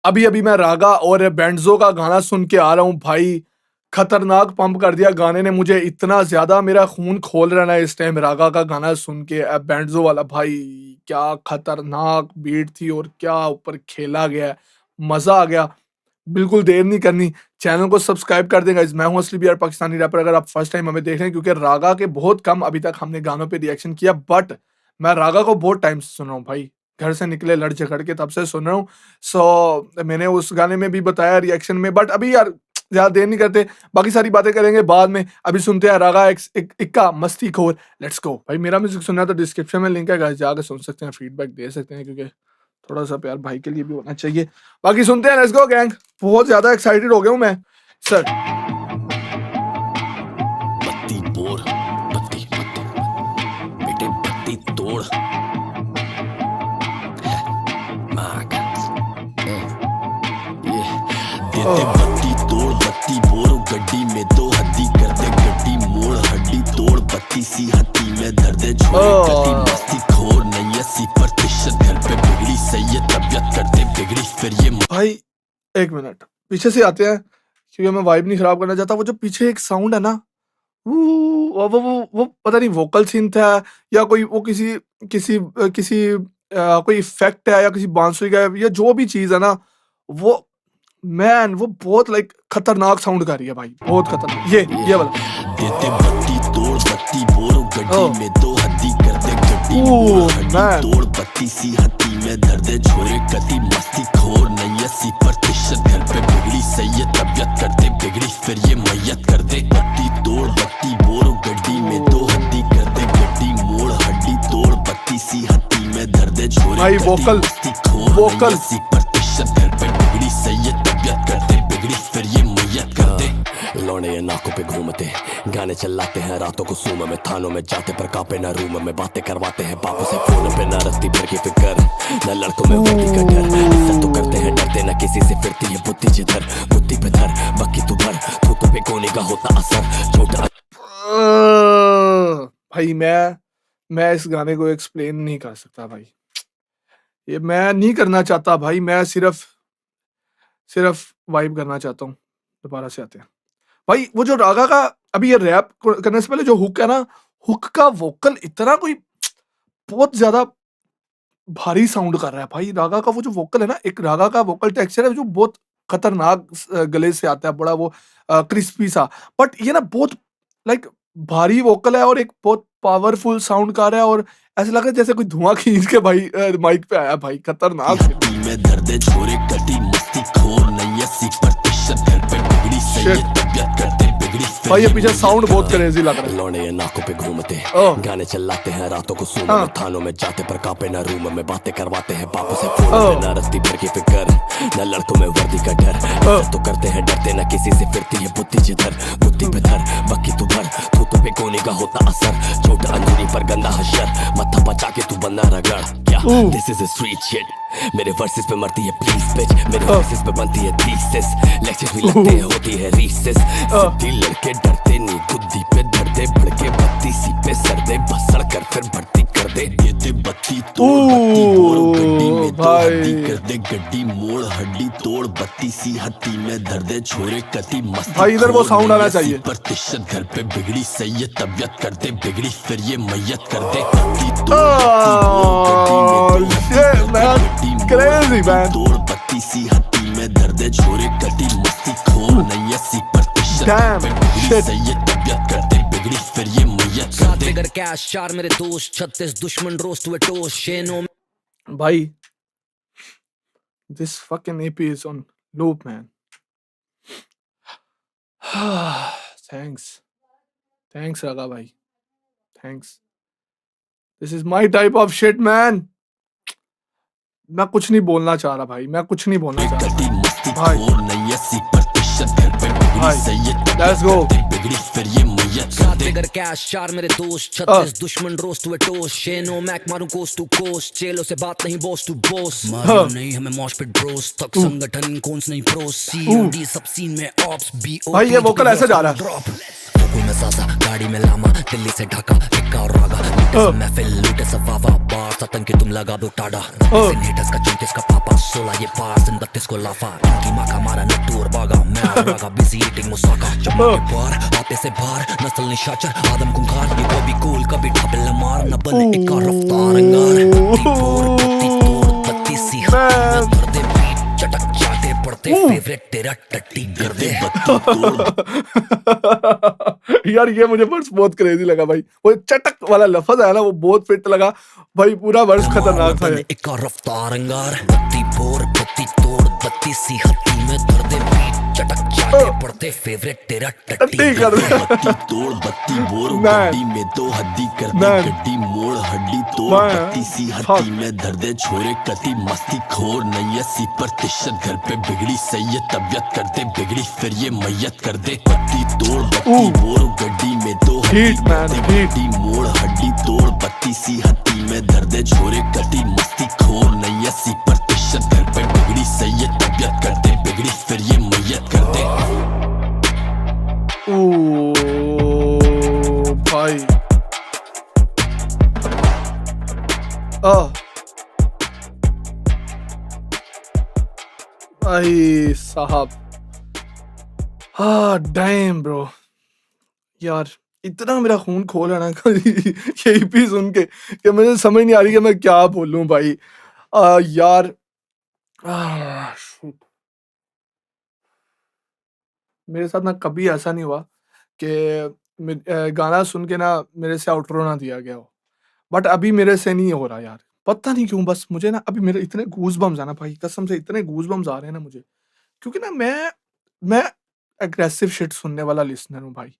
अभी अभी मैं रागा और बैंड्सो का गाना सुन के आ रहा हूँ भाई, खतरनाक पंप कर दिया गाने ने मुझे, इतना ज्यादा मेरा खून खोल रहा है ना इस टाइम रागा का गाना सुन के। बैंड्सो वाला भाई क्या खतरनाक बीट थी और क्या ऊपर खेला गया है, मजा आ गया। बिल्कुल देर नहीं करनी, चैनल को सब्सक्राइब कर देगा। मैं हूं असली बिहार पाकिस्तानी रैपर। अगर आप फर्स्ट टाइम हमें देख रहे हैं, क्योंकि रागा के बहुत कम अभी तक हमने गानों पे रिएक्शन किया, बट मैं रागा को बहुत टाइम से सुन रहा हूँ भाई, घर से निकले लड़ झगड़ के तब से सुन रहा हूँ। सो मैंने उस गाने में भी बताया रिएक्शन में, बट अभी यार ज्यादा देर नहीं करते, बाकी सारी बातें करेंगे बाद में। अभी सुनते हैं रागा इक्का मस्ती खोर, लेट्स गो भाई। मेरा म्यूजिक सुनना है तो डिस्क्रिप्शन में लिंक है गाइस, जाकर सुन सकते हैं, फीडबैक दे सकते हैं, क्योंकि थोड़ा सा प्यार भाई के लिए भी होना चाहिए। बाकी सुनते हैं, लेट्स गो गैंग। बहुत ज्यादा एक्साइटेड हो गया हूं मैं सर। बत्ती बोर बत्ती बत्ती बेटे बत्ती तोड़ देते बत्ती तोड़ बत्ती बोर गड्डी में तो हड्डी करते गड्डी मोड़ हड्डी तोड़ बत्ती सी हड्डी में दर्दे छोड़े गड्डी मस्ती खोर नहीं 80% घर पे बिगड़ी सही है तबियत करते बिगड़ी फिर ये भाई एक मिनट पीछे से आते हैं, क्योंकि मैं वाइब नहीं खराब करना चाहता। वो जो पीछे एक साउंड है ना, वो पता नहीं वोकल सिंथ है या कोई वो किसी किसी किसी कोई इफेक्ट है या किसी बांसुरी का या जो भी चीज है ना, वो मैन वो बहुत लाइक खतरनाक साउंड कर रही है भाई, बहुत खतरनाक। ये वाला देते बत्ती तोड़ बत्ती बोर गड्डी में तो हड्डी करते गड्डी मोड़ हड्डी तोड़ बत्ती सी हड्डी में दर्दे छोड़े गति मस्ती खोर नहीं 80% घर पे बिगड़ी सही है तबियत करते बिगड़ी फिर ये मैयत कर दे बत्ती तोड़ बत्ती बोर गड्डी में तो हड्डी करते गड्डी मोड़ हड्डी तोड़ बत्ती सी हड्डी में दर्दे छोड़े भाई वोकल 80% घर पे बिगड़ी सही है तबियत करते बिगड़ी फिर ये मैयत कर दे। लौंडे ये नाकों पे घूमते गाने चलाते हैं रातों को सूम में थानों में जाते पर कापे ना रूम में बातें करवाते हैं बापों से फोन पे ना रखती फिर की फिक्र न लड़कों में वर्दी का डर इज्जत तो करते हैं डरते ना किसी से फिरती है बुद्धि जिधर बुद्धि पे धर बाकी तू भर थूथों पे कोने का होता असर छोटा। भाई मैं इस गाने को एक्सप्लेन नहीं कर सकता भाई, ये मैं नहीं करना चाहता भाई, मैं सिर्फ वाइब करना चाहता हूँ। दोबारा से आते हैं भाई, वो जो रागा का अभी ये रैप करने से पहले जो हुक है ना, हुक का वोकल इतना कोई बहुत ज्यादा भारी साउंड कर रहा है भाई। रागा का वो जो वोकल है ना, एक रागा का वोकल टेक्सचर है जो बहुत खतरनाक गले से आता है, बड़ा वो क्रिस्पी सा, बट ये ना बहुत लाइक भारी वोकल है और एक बहुत पावरफुल साउंड कर रहा है, और ऐसा लग रहा है जैसे कोई धुआं खींच के भाई माइक पे आया भाई, खतरनाक। में दर्दे छोड़े कटी मस्ती खोर नहीं 80% घर पे बिगड़ी सही है तबियत करते बिगड़ी भाई ये पीछे साउंड बहुत क्रेजी लग रहा है। लौंडे ये नाकों पे घूमते गाने चलाते हैं रातों को सूम में थानों में जाते पर कापे ना रूम में बातें करवाते हैं बापों से फोन पे ना रखती फिर की फिक्र न लड़कों में वर्दी का डर तो करते हैं डरते ना किसी से फिरती है बुद्धि जिधर बुद्धि पे धर बाकी तू भर थूथों पे कोने का होता असर चोट अंदरूनी पर गंदा हशर मत्था बचा के तू बंदा रगड़ क्या this is a street shit मेरे वर्सेस पे मरती है प्लीज बिच मेरे वर्सेस पे बनती है थीसिस लेक्चर भी लगते हैं होती है रीसेस सिद्धि लड़के डरते नहीं खुदी पे धरते भड़के बत्ती सी पे सरदे बसड़ कर फिर भर्ती कर दे देते बत्ती तोड़ बत्ती बोर गड्डी में तो हड्डी कर दे गड्डी मोड़ हड्डी तोड़ बत्ती सी हड्डी में दर्दे छोड़े कति मस्ती भाई इधर वो साउंड आना चाहिए। प्रतिशत घर पे बिगड़ी सही है तबियत करते बिगड़ी फिर ये मैयत कर दे बत्ती तोड़ क्रेजी मैन तोड़ बत्ती सी हड्डी में दर्दे छोड़े कटी मस्ती खोर नहीं 80% सही है तबियत करते बिगड़ी फिर ये मैयत कर दे। फिगर कैश 4 मेरे दोस्त 36 दुश्मन रोस्ट हुए टोस्ट शेनो भाई this fucking EP is on loop man. thanks रागा भाई, thanks, this is my type of shit man। मैं कुछ नहीं बोलना चाह रहा भाई, मैं कुछ नहीं बोलना चाह रहा भाई। Let's go। फिगर कैश 4 मेरे दोस्त 36 दुश्मन रोस्ट हुए टोस्ट शेनो मैक मारूं कोस्ट टू कोस्ट चेलो से बात नहीं बॉस टू बॉस मारो नहीं हमें मॉश पे ड्रोस तक संगठन कौन नहीं प्रो सीडी सब सीन में ऑप्स बीओ भाई ये वोकल ऐसे जा रहा है। टिप्पू में सासा, गाड़ी में लामा, दिल्ली से ढाका, इक्का और रागा, महफिल लूटे सवावा, बार सतन की तुम लगा दो टाडा, हेटर्स का 34 का पापा, 16 ये पार, 32 को लाफा, इनकी माँ का मारा नट्टू और बागा, मैं और रागा, बिजी ईटिंग मुसाका, चम्मा के पार, आते से बाहर, नस्ल निशाचर, आदम कुंखार, ये कभी कूल, कभी ढाबल मार, न बने इक्का रफ्तार अंगार, बत्ती तोड़, बत्ती सी हत्ती में भर दे बीट, चटक जाते पड़ते, फेवरेट तेरा टट्टी कर दे, यार ये मुझे वर्स बहुत क्रेजी लगा भाई, वो चटक वाला लफ्ज है ना, वो बहुत फिट लगा भाई, पूरा वर्स खतरनाक था। इक्का रफ्तार अंगार, बत्ती फोड़, बत्ती तोड़, बत्ती सी हत्ती में धर दे बीट, चटक जाते पड़ते, फेवरेट तेरा टट्टी कर दे, बत्ती तोड़ बत्ती बोर, गड्डी में तो हड्डी कर दे, गड्डी मोड़ हड्डी तोड़, बत्ती सी हड्डी में धर दे, छोरे कति मस्ती खोर, नहीं 80% घर पे बिगड़ी, सही है तबियत कर दे बिगड़ी, फिर ये मैयत कर दे, बत्ती तोड़ बत्ती बोर, गड्डी में तो हड्डी मोड़ हड्डी तोड़, बत्ती सी हड्डी में धर दे, छोरे कति मस्ती खोर, नहीं 80% घर पे बिगड़ी, सही है तबियत कर दे बिगड़ी, फिर ये मैयत कर दे। ओ भाई भाई साहब, हाँ डैम ब्रो, यार इतना मेरा खून खोल है ना यही भी सुन के कि मुझे समझ नहीं आ रही कि मैं क्या बोलूं भाई। यार मेरे साथ ना कभी ऐसा नहीं हुआ कि गाना सुन के ना मेरे से आउटरो ना दिया गया हो, बट अभी मेरे से नहीं हो रहा यार, पता नहीं क्यों, बस मुझे ना अभी मेरे इतने गूज बम्स है ना भाई, कसम से इतने गूज बम्स आ रहे हैं ना मुझे, क्योंकि ना मैं एग्रेसिव शिट सुनने वाला लिसनर हूँ भाई।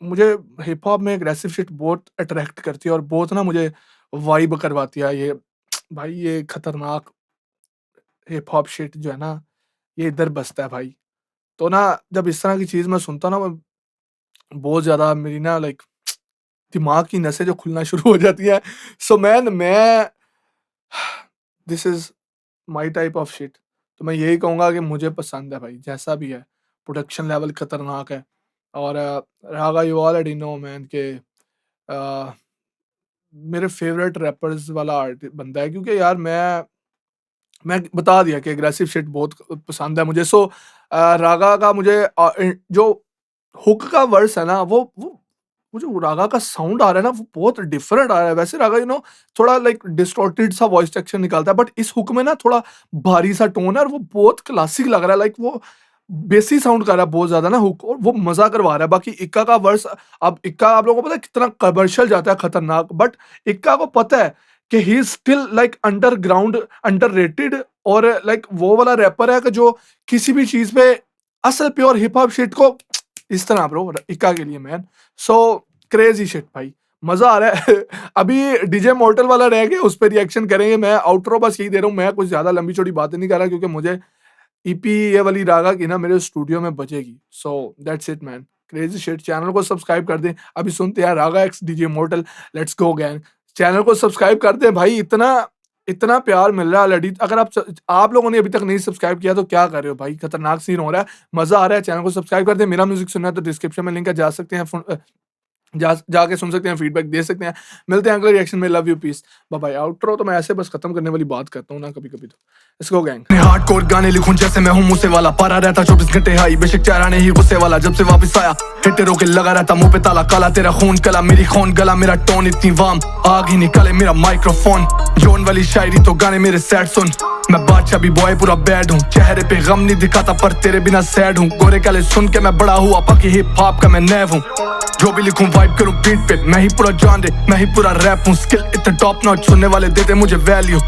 मुझे हिप हॉप में एग्रेसिव शिट बहुत अट्रैक्ट करती है और बहुत ना मुझे वाइब करवाती है ये भाई, ये खतरनाक हिप हॉप शिट जो है ना ये इधर बसता है भाई। तो ना जब इस तरह की चीज़ मैं सुनता हूँ ना, बहुत ज़्यादा मेरी ना लाइक दिमाग की नसें जो खुलना शुरू हो जाती हैं। सो मैं this is my type of shit. तो मैं यही कहूँगा कि मुझे पसंद है भाई, जैसा भी है, प्रोडक्शन लेवल खतरनाक है। और रागा यू ऑलरेडी नो मैन के मेरे फेवरेट रैपर्स वाला बंदा है, क्योंकि यार मैं बता दिया कि एग्रेसिव शिट बहुत पसंद है मुझे। सो रागा का मुझे जो हुक का वर्स है ना, वो जो रागा का साउंड आ रहा है ना, वो बहुत डिफरेंट आ रहा है। वैसे रागा थोड़ा लाइक डिस्टॉर्टेड सा वॉइस टेक्सचर निकालता है, बट इस हुक में ना थोड़ा भारी सा टोन है और वो बहुत क्लासिक लग रहा है, लाइक वो बेसी साउंड कर रहा है बहुत ज्यादा ना हुक, और वो मजा करवा रहा है। बाकी इक्का का वर्स, अब इक्का आप लोगों को पता है कितना कमर्शियल जाता है, खतरनाक, बट इक्का को पता है कि he is still like underground, underrated, और लाइक वो वाला रैपर है कि जो किसी भी चीज पे असल प्योर हिप हॉप शिट को इस तरह ब्रो इक्का के लिए मैन। सो क्रेजी शिट भाई, मजा आ रहा है। अभी डीजे मॉर्टल वाला रह गया, उस पर रिएक्शन करेंगे। मैं आउटरो बस यही दे रहा हूँ, मैं कुछ ज्यादा लंबी चौड़ी बातें नहीं कर रहा, क्योंकि मुझे ईपी ये वाली रागा की ना मेरे स्टूडियो में बजेगी। So that's it man, crazy shit. Channel को सब्सक्राइब कर दें। अभी सुनते हैं Raga x DJ Mortal, let's go gang. Channel को सब्सक्राइब कर दें भाई, इतना प्यार मिल रहा है ऑलरेडी। अगर आप लोगों ने अभी तक नहीं सब्सक्राइब किया तो क्या कर रहे हो भाई, खतरनाक सीन हो रहा है, मजा आ रहा है। चैनल को सब्सक्राइब कर दें। मेरा म्यूजिक सुनना है तो डिस्क्रिप्शन में लिंक है, जा सकते हैं, जाके सुन सकते हैं, फीडबैक दे सकते हैं। मिलते हैं अगले रिएक्शन में। Love you, peace, bye bye. Outro तो मैं ऐसे बस खत्म करने वाली बात करता हूँ ना कभी कभी, तो इसको गैंग। हार्डकोर गाने लिखूं जैसे मैं हूँ मूसे वाला, पारा रहता 24 घंटे हाई, बेशक चेहरा नहीं गुस्से वाला। जब से वापस आया हिटेरों के लगा रहता मुंह पे ताला, काला तेरा खून कला, मेरी खून गला, मेरा टोन इतनी वाम, आग ही निकाले मेरा माइक्रोफोन। जोन वाली शायरी तो गाने मेरे सैड सुन, मैं बादशाह भी बॉय पूरा बैड हूँ, चेहरे पे गम नहीं दिखाता पर तेरे बिना सैड हूँ। गोरे काले सुन के मैं बड़ा हुआ, बाकी हिप हॉप का मैं नैव हूँ। जो भी लिखूं वाइब करूं बीट पे, मैं ही पूरा जॉनर, मैं ही पूरा रैप हूँ। स्किल इतना टॉप नॉच, सुनने वाले देते मुझे वैल्यू।